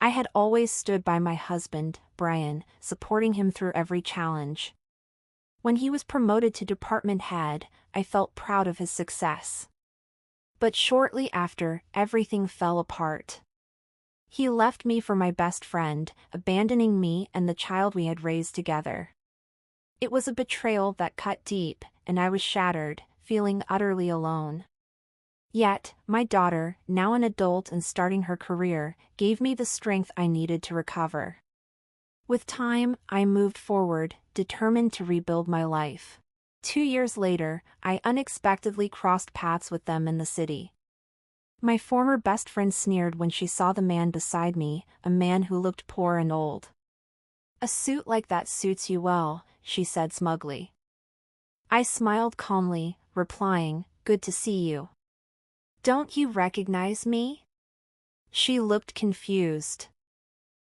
I had always stood by my husband, Brian, supporting him through every challenge. When he was promoted to department head, I felt proud of his success. But shortly after, everything fell apart. He left me for my best friend, abandoning me and the child we had raised together. It was a betrayal that cut deep, and I was shattered, feeling utterly alone. Yet, my daughter, now an adult and starting her career, gave me the strength I needed to recover. With time, I moved forward, determined to rebuild my life. 2 years later, I unexpectedly crossed paths with them in the city. My former best friend sneered when she saw the man beside me, a man who looked poor and old. "A suit like that suits you well," she said smugly. I smiled calmly, replying, "Good to see you. Don't you recognize me?" She looked confused.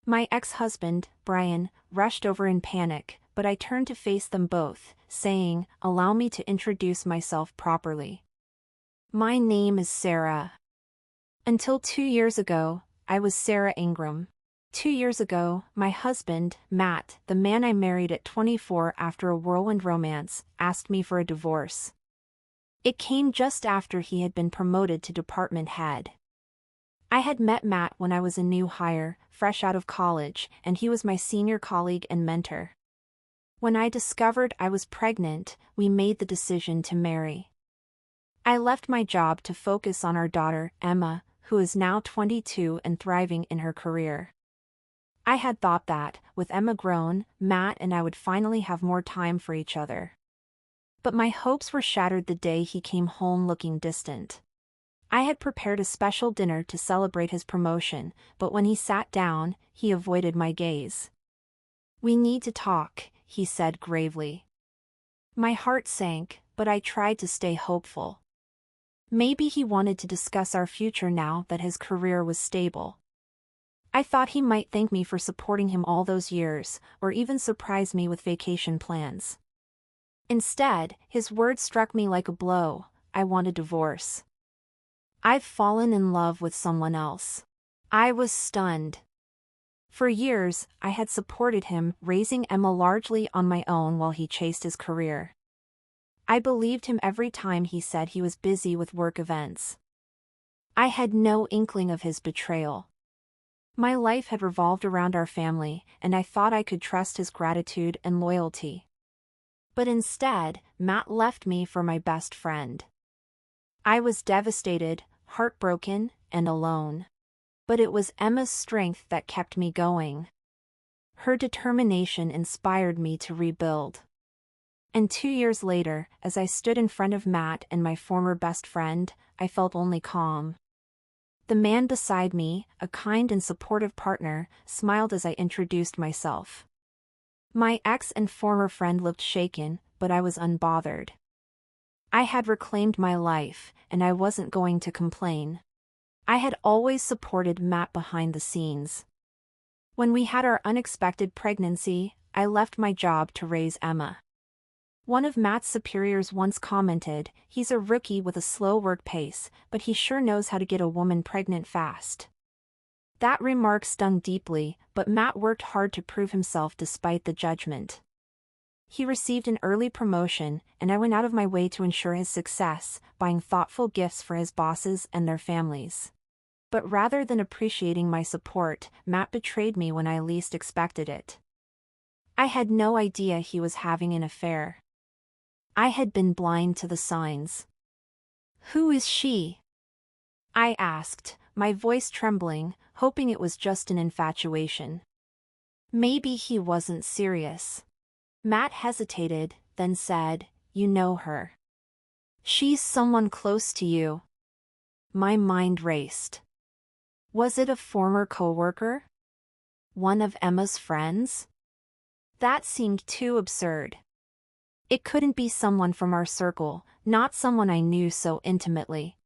My ex-husband, Brian, rushed over in panic, but I turned to face them both, saying, "Allow me to introduce myself properly. My name is Sarah. Until 2 years ago, I was Sarah Ingram. 2 years ago, my husband, Matt, the man I married at 24 after a whirlwind romance, asked me for a divorce. It came just after he had been promoted to department head. I had met Matt when I was a new hire, fresh out of college, and he was my senior colleague and mentor. When I discovered I was pregnant, we made the decision to marry. I left my job to focus on our daughter, Emma, who is now 22 and thriving in her career. I had thought that, with Emma grown, Matt and I would finally have more time for each other. But my hopes were shattered the day he came home looking distant. I had prepared a special dinner to celebrate his promotion, but when he sat down, he avoided my gaze. "We need to talk," he said gravely. My heart sank, but I tried to stay hopeful. Maybe he wanted to discuss our future now that his career was stable. I thought he might thank me for supporting him all those years, or even surprise me with vacation plans. Instead, his words struck me like a blow. "I want a divorce. I've fallen in love with someone else." I was stunned. For years, I had supported him, raising Emma largely on my own while he chased his career. I believed him every time he said he was busy with work events. I had no inkling of his betrayal. My life had revolved around our family, and I thought I could trust his gratitude and loyalty. But instead, Matt left me for my best friend. I was devastated, heartbroken, and alone. But it was Emma's strength that kept me going. Her determination inspired me to rebuild. And 2 years later, as I stood in front of Matt and my former best friend, I felt only calm. The man beside me, a kind and supportive partner, smiled as I introduced myself. My ex and former friend looked shaken, but I was unbothered. I had reclaimed my life, and I wasn't going to complain. I had always supported Matt behind the scenes. When we had our unexpected pregnancy, I left my job to raise Emma. One of Matt's superiors once commented, "He's a rookie with a slow work pace, but he sure knows how to get a woman pregnant fast." That remark stung deeply, but Matt worked hard to prove himself despite the judgment. He received an early promotion, and I went out of my way to ensure his success, buying thoughtful gifts for his bosses and their families. But rather than appreciating my support, Matt betrayed me when I least expected it. I had no idea he was having an affair. I had been blind to the signs. "Who is she?" I asked, my voice trembling, hoping it was just an infatuation. Maybe he wasn't serious. Matt hesitated, then said, "You know her. She's someone close to you." My mind raced. Was it a former coworker? One of Emma's friends? That seemed too absurd. It couldn't be someone from our circle, not someone I knew so intimately.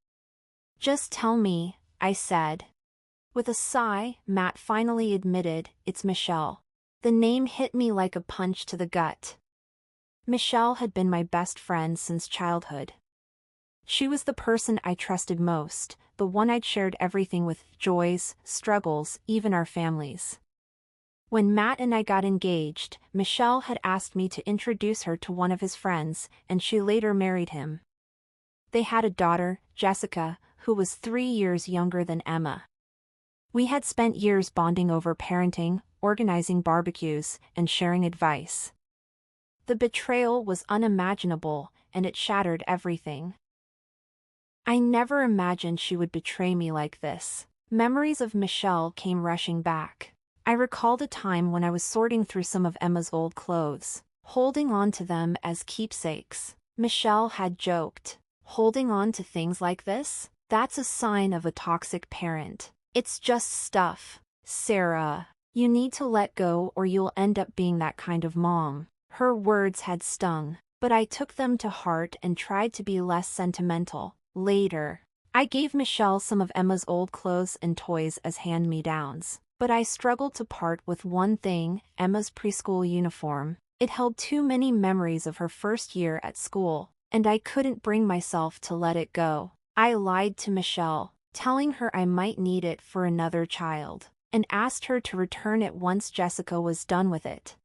"Just tell me," I said. With a sigh, Matt finally admitted, "It's Michelle." The name hit me like a punch to the gut. Michelle had been my best friend since childhood. She was the person I trusted most, the one I'd shared everything with, joys, struggles, even our families. When Matt and I got engaged, Michelle had asked me to introduce her to one of his friends, and she later married him. They had a daughter, Jessica, who was 3 years younger than Emma. We had spent years bonding over parenting, organizing barbecues, and sharing advice. The betrayal was unimaginable, and it shattered everything. I never imagined she would betray me like this. Memories of Michelle came rushing back. I recalled a time when I was sorting through some of Emma's old clothes, holding on to them as keepsakes. Michelle had joked, "Holding on to things like this? That's a sign of a toxic parent. It's just stuff. Sarah, you need to let go or you'll end up being that kind of mom." Her words had stung, but I took them to heart and tried to be less sentimental. Later, I gave Michelle some of Emma's old clothes and toys as hand-me-downs, but I struggled to part with one thing, Emma's preschool uniform. It held too many memories of her first year at school, and I couldn't bring myself to let it go. I lied to Michelle, telling her I might need it for another child, and asked her to return it once Jessica was done with it.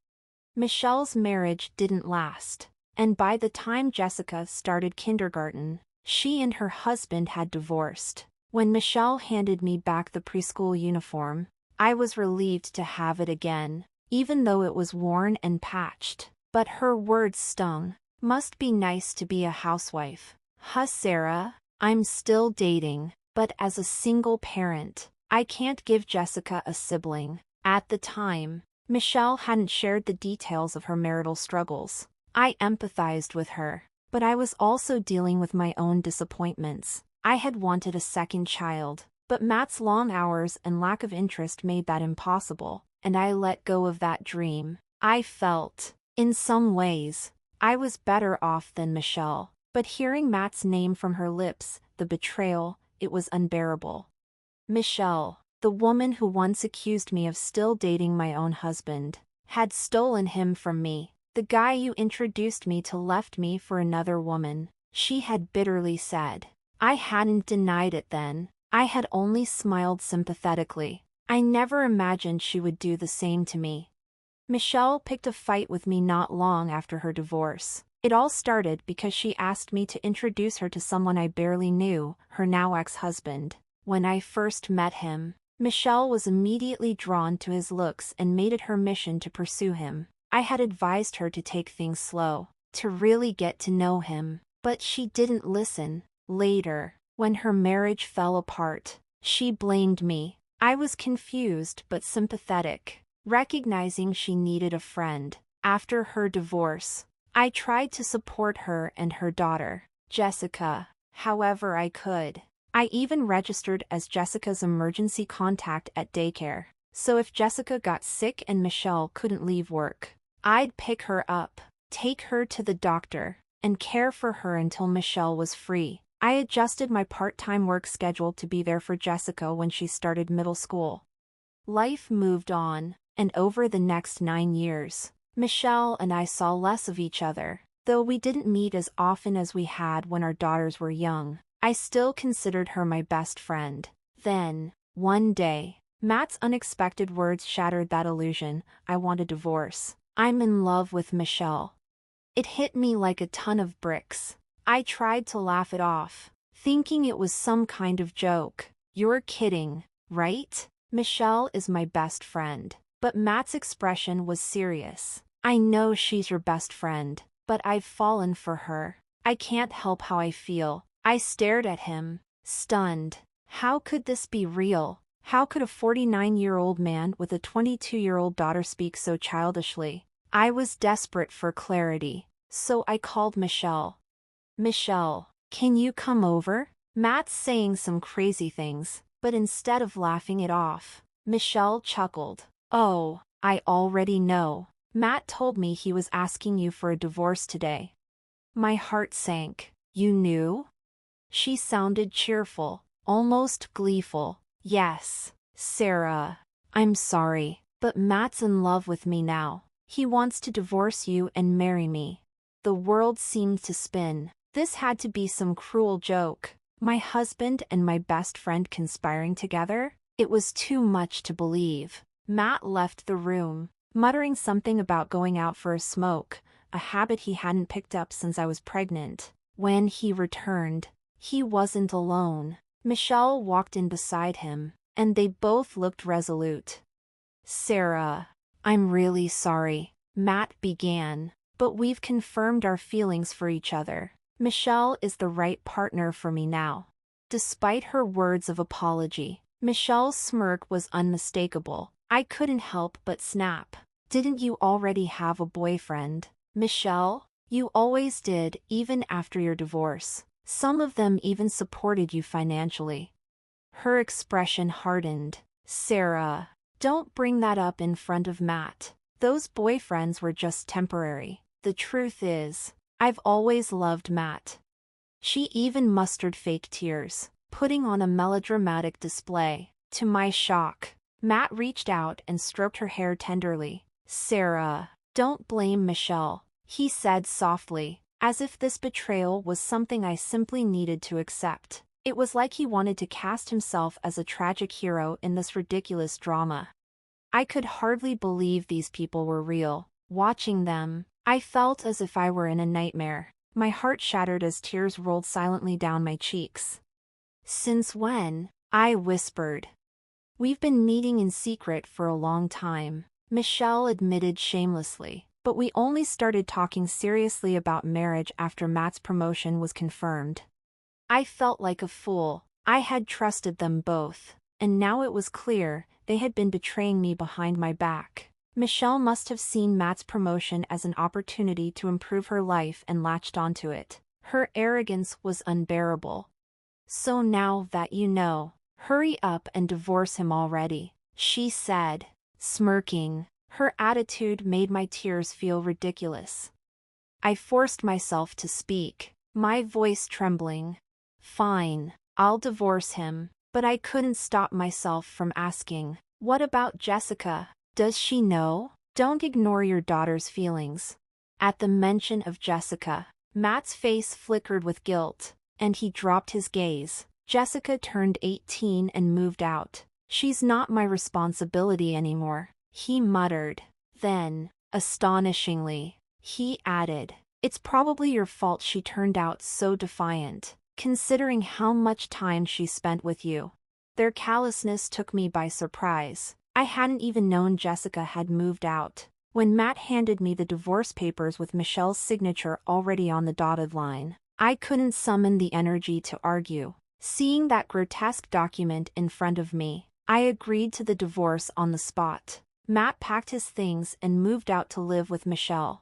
Michelle's marriage didn't last, and by the time Jessica started kindergarten, she and her husband had divorced. When Michelle handed me back the preschool uniform, I was relieved to have it again, even though it was worn and patched. But her words stung. "Must be nice to be a housewife. Huh, Sarah? I'm still dating, but as a single parent, I can't give Jessica a sibling." At the time, Michelle hadn't shared the details of her marital struggles. I empathized with her, but I was also dealing with my own disappointments. I had wanted a second child, but Matt's long hours and lack of interest made that impossible, and I let go of that dream. I felt, in some ways, I was better off than Michelle, but hearing Matt's name from her lips, the betrayal, it was unbearable. Michelle, the woman who once accused me of still dating my own husband, had stolen him from me. "The guy you introduced me to left me for another woman," she had bitterly said. I hadn't denied it then. I had only smiled sympathetically. I never imagined she would do the same to me. Michelle picked a fight with me not long after her divorce. It all started because she asked me to introduce her to someone I barely knew, her now ex-husband. When I first met him, Michelle was immediately drawn to his looks and made it her mission to pursue him. I had advised her to take things slow, to really get to know him, but she didn't listen. Later, when her marriage fell apart, she blamed me. I was confused but sympathetic, recognizing she needed a friend. After her divorce, I tried to support her and her daughter, Jessica, however I could. I even registered as Jessica's emergency contact at daycare, so if Jessica got sick and Michelle couldn't leave work, I'd pick her up, take her to the doctor, and care for her until Michelle was free. I adjusted my part-time work schedule to be there for Jessica when she started middle school. Life moved on, and over the next 9 years, Michelle and I saw less of each other. Though we didn't meet as often as we had when our daughters were young, I still considered her my best friend. Then, one day, Matt's unexpected words shattered that illusion. "I want a divorce. I'm in love with Michelle." It hit me like a ton of bricks. I tried to laugh it off, thinking it was some kind of joke. "You're kidding, right? Michelle is my best friend." But Matt's expression was serious. "I know she's your best friend, but I've fallen for her. I can't help how I feel." I stared at him, stunned. How could this be real? How could a 49-year-old man with a 22-year-old daughter speak so childishly? I was desperate for clarity, so I called Michelle. "Michelle, can you come over?" Matt's saying some crazy things, but instead of laughing it off, Michelle chuckled. "Oh, I already know. Matt told me he was asking you for a divorce today." My heart sank. "You knew?" She sounded cheerful, almost gleeful. "Yes, Sarah. I'm sorry, but Matt's in love with me now. He wants to divorce you and marry me." The world seemed to spin. This had to be some cruel joke. My husband and my best friend conspiring together? It was too much to believe. Matt left the room, muttering something about going out for a smoke, a habit he hadn't picked up since I was pregnant. When he returned, he wasn't alone. Michelle walked in beside him, and they both looked resolute. "Sarah, I'm really sorry," Matt began, "but we've confirmed our feelings for each other. Michelle is the right partner for me now." Despite her words of apology, Michelle's smirk was unmistakable. I couldn't help but snap. "Didn't you already have a boyfriend, Michelle? You always did, even after your divorce. Some of them even supported you financially." Her expression hardened. "Sarah, don't bring that up in front of Matt. Those boyfriends were just temporary. The truth is, I've always loved Matt." She even mustered fake tears, putting on a melodramatic display. To my shock, Matt reached out and stroked her hair tenderly. "Sarah, don't blame Michelle," he said softly, as if this betrayal was something I simply needed to accept. It was like he wanted to cast himself as a tragic hero in this ridiculous drama. I could hardly believe these people were real. Watching them, I felt as if I were in a nightmare. My heart shattered as tears rolled silently down my cheeks. "Since when?" I whispered. "We've been meeting in secret for a long time," Michelle admitted shamelessly. "But we only started talking seriously about marriage after Matt's promotion was confirmed." I felt like a fool. I had trusted them both, and now it was clear they had been betraying me behind my back. Michelle must have seen Matt's promotion as an opportunity to improve her life and latched onto it. Her arrogance was unbearable. "So now that you know, hurry up and divorce him already," she said, smirking. Her attitude made my tears feel ridiculous. I forced myself to speak, my voice trembling. "Fine, I'll divorce him," but I couldn't stop myself from asking, "What about Jessica? Does she know?" "Don't ignore your daughter's feelings." At the mention of Jessica, Matt's face flickered with guilt, and he dropped his gaze. "Jessica turned 18 and moved out. She's not my responsibility anymore," he muttered. Then, astonishingly, he added, "It's probably your fault she turned out so defiant, considering how much time she spent with you." Their callousness took me by surprise. I hadn't even known Jessica had moved out. When Matt handed me the divorce papers with Michelle's signature already on the dotted line, I couldn't summon the energy to argue. Seeing that grotesque document in front of me, I agreed to the divorce on the spot. Matt packed his things and moved out to live with Michelle.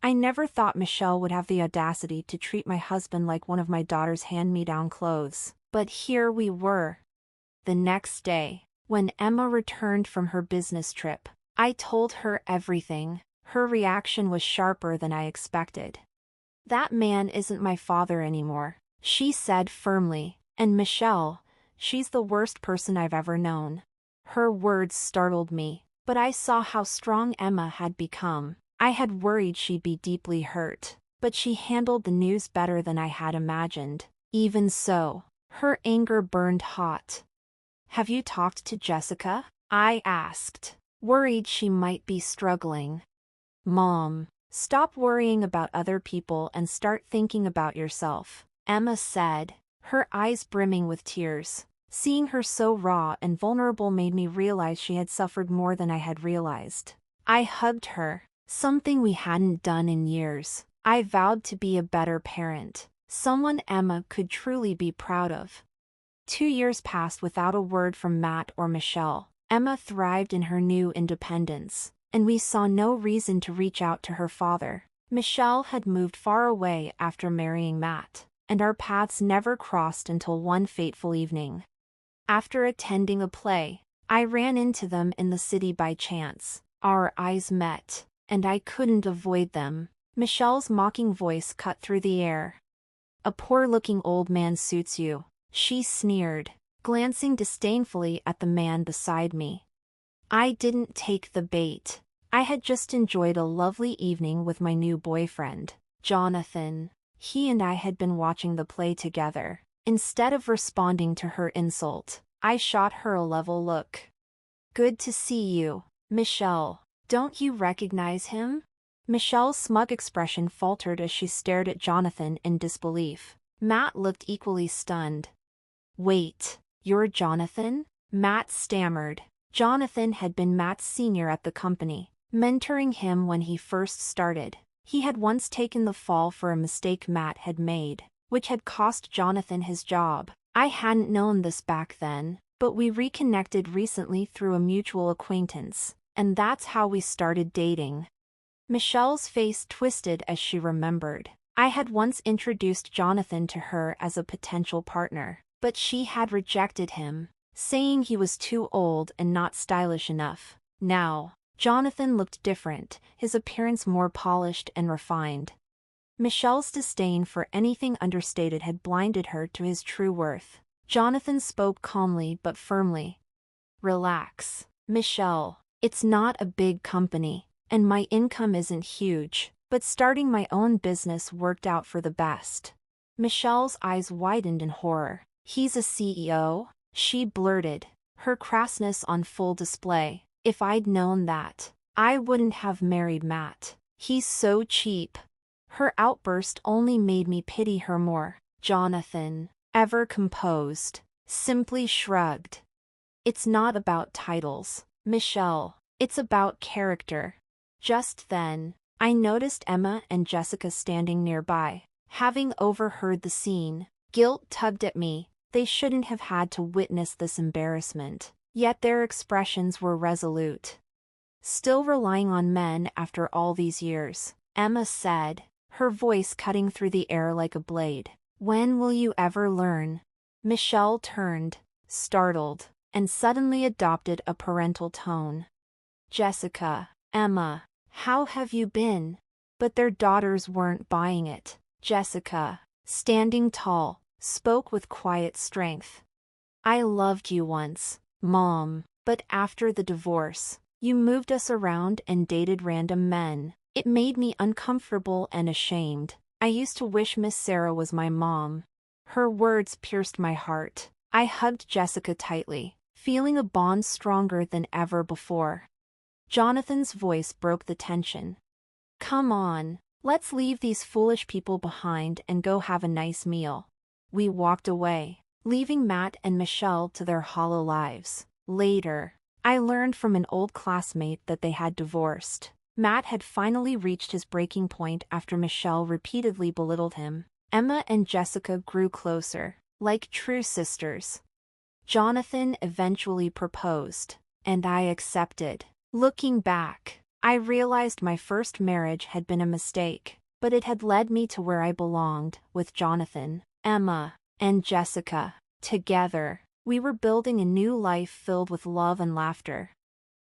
I never thought Michelle would have the audacity to treat my husband like one of my daughter's hand-me-down clothes, but here we were. The next day, when Emma returned from her business trip, I told her everything. Her reaction was sharper than I expected. "That man isn't my father anymore," she said firmly, "and Michelle, she's the worst person I've ever known." Her words startled me, but I saw how strong Emma had become. I had worried she'd be deeply hurt, but she handled the news better than I had imagined. Even so, her anger burned hot. "Have you talked to Jessica?" I asked, worried she might be struggling. "Mom, stop worrying about other people and start thinking about yourself," Emma said, her eyes brimming with tears. Seeing her so raw and vulnerable made me realize she had suffered more than I had realized. I hugged her, something we hadn't done in years. I vowed to be a better parent, someone Emma could truly be proud of. 2 years passed without a word from Matt or Michelle. Emma thrived in her new independence, and we saw no reason to reach out to her father. Michelle had moved far away after marrying Matt, and our paths never crossed until one fateful evening. After attending a play, I ran into them in the city by chance. Our eyes met, and I couldn't avoid them. Michelle's mocking voice cut through the air. "A poor-looking old man suits you," she sneered, glancing disdainfully at the man beside me. I didn't take the bait. I had just enjoyed a lovely evening with my new boyfriend, Jonathan. He and I had been watching the play together. Instead of responding to her insult, I shot her a level look. Good to see you, Michelle. Don't you recognize him? Michelle's smug expression faltered as she stared at Jonathan in disbelief. Matt looked equally stunned. Wait, you're Jonathan? Matt stammered. Jonathan had been Matt's senior at the company, mentoring him when he first started. He had once taken the fall for a mistake Matt had made, which had cost Jonathan his job. I hadn't known this back then, but we reconnected recently through a mutual acquaintance, and that's how we started dating. Michelle's face twisted as she remembered. I had once introduced Jonathan to her as a potential partner, but she had rejected him, saying he was too old and not stylish enough. Now, Jonathan looked different, his appearance more polished and refined. Michelle's disdain for anything understated had blinded her to his true worth. Jonathan spoke calmly but firmly. Relax, Michelle. It's not a big company, and my income isn't huge, but starting my own business worked out for the best. Michelle's eyes widened in horror. He's a CEO? She blurted, her crassness on full display. If I'd known that, I wouldn't have married Matt. He's so cheap. Her outburst only made me pity her more. Jonathan, ever composed, simply shrugged. It's not about titles, Michelle. It's about character. Just then, I noticed Emma and Jessica standing nearby. Having overheard the scene, guilt tugged at me. They shouldn't have had to witness this embarrassment. Yet their expressions were resolute. Still relying on men after all these years, Emma said, her voice cutting through the air like a blade. When will you ever learn? Michelle turned, startled, and suddenly adopted a parental tone. Jessica, Emma, how have you been? But their daughters weren't buying it. Jessica, standing tall, spoke with quiet strength. I loved you once, Mom, but after the divorce, you moved us around and dated random men. It made me uncomfortable and ashamed. I used to wish Miss Sarah was my mom. Her words pierced my heart. I hugged Jessica tightly, feeling a bond stronger than ever before. Jonathan's voice broke the tension. Come on, let's leave these foolish people behind and go have a nice meal. We walked away, leaving Matt and Michelle to their hollow lives. Later, I learned from an old classmate that they had divorced. Matt had finally reached his breaking point after Michelle repeatedly belittled him. Emma and Jessica grew closer, like true sisters. Jonathan eventually proposed, and I accepted. Looking back, I realized my first marriage had been a mistake, but it had led me to where I belonged, with Jonathan, Emma, and Jessica. Together, we were building a new life filled with love and laughter.